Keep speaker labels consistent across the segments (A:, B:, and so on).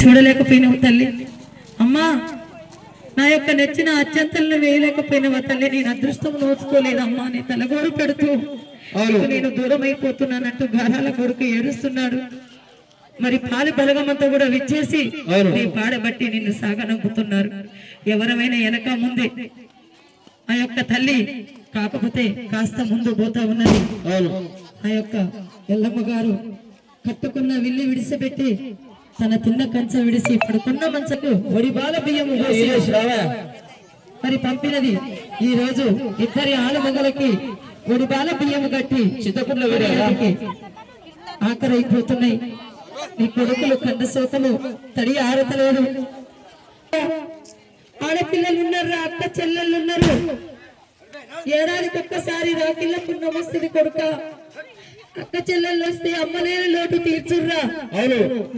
A: చూడలేకపోయినావు తల్లి. అమ్మా, నా యొక్క నెచ్చిన అత్యంతలను వేయలేకపోయినవా తల్లి. నేను అదృష్టం నోచుకోలేదమ్మా. నీ తలగోరు పెడుతూ నేను దూరం అయిపోతున్నానంటూ గారాల కొడుకు ఏడుస్తున్నాడు. మరి పాలి బలగమంతా కూడా విచ్చేసి నీ పాడబట్టి నిన్ను సాగనంపుతున్నారు. ఎవరమైనా వెనక ముందే ఆ యొక్క తల్లి కాకపోతే కాస్త ముందు పోతా ఉన్నది. ఆ యొక్క ఎల్లమ్మ గారు కట్టుకున్న విల్లి విడిసిపెట్టి తన తిన్న కంచ విడిసి పడుకున్న మంచకు ఒడి బాల బియ్యము మరి పంపినది. ఈ రోజు ఇద్దరి ఆలమగలకి ఒడి బాల బియ్యము కట్టి చిత్తకుండ వేయడానికి ఆఖరైపోతున్నాయి. నీ కొడుకులు కండ సోతలు తడి ఆరతలేదు. ఆడపిల్లలు ఉన్నారు, అక్క చెల్లెళ్ళు ఉన్నారు. ఏడాదికి ఒక్కసారి రాకిళ్ళ పుణ్యమస్తుంది కొడుక. అక్క చెల్లెళ్ళు వస్తే అమ్మలేని లోటు తీర్చుర్రా.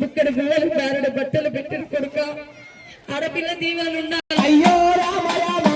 A: ఇక్కడ గువ్వలు బారడు బట్టలు పెట్టిన కొడుక. ఆడపిల్ల దీవెనలు ఉండాలి. అయ్యో రామ రామ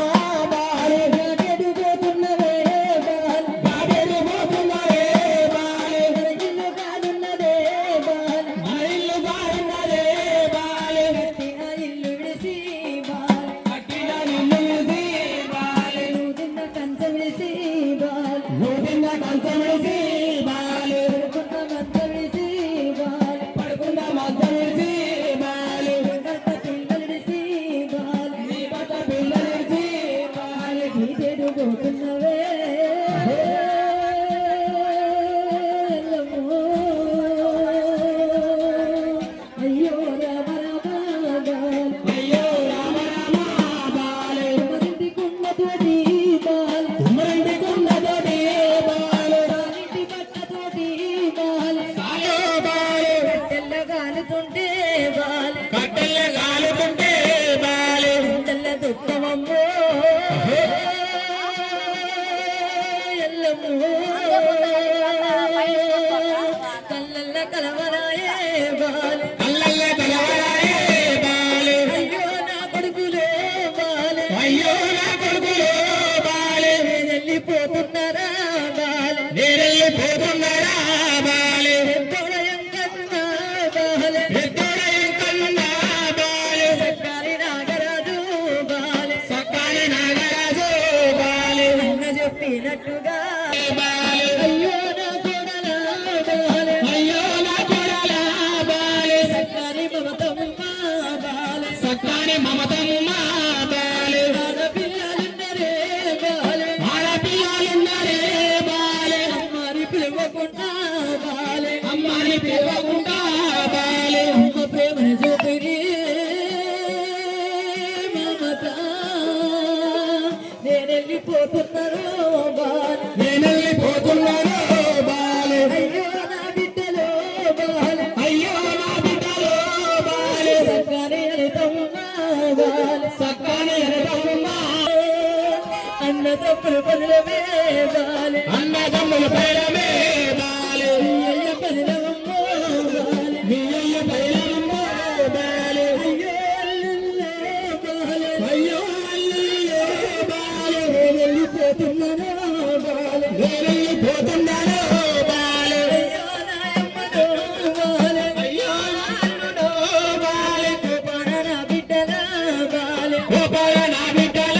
A: అన్నదమ్ముల పదలమే బాలే, అన్నదమ్ముల పదలమే బాలే, అయ్య పదలమ్మ బాలే, మీ అయ్య పదలమ్మ బాలే, అయ్యో అల్లే బాలే, అయ్యో అల్లే బాలే, వెళ్ళిపోతున్నాను బాలే, వెళ్ళిపోతున్నాను బాలే, అయ్యో నాయమ్మడో బాలే, అయ్యో నాన్నడో బాలే, కోపాన నా బిడ్డల బాలే, కోపాన నా బిడ్డల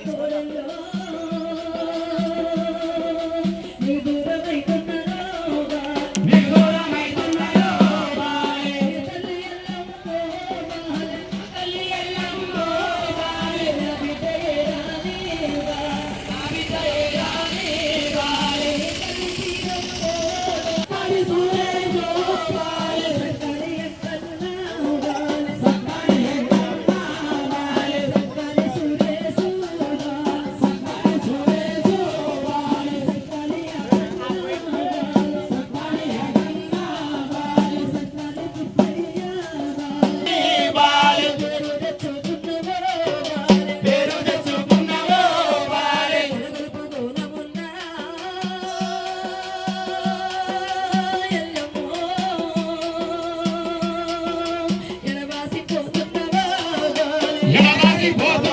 A: తీసుకురా.
B: నీ బాధ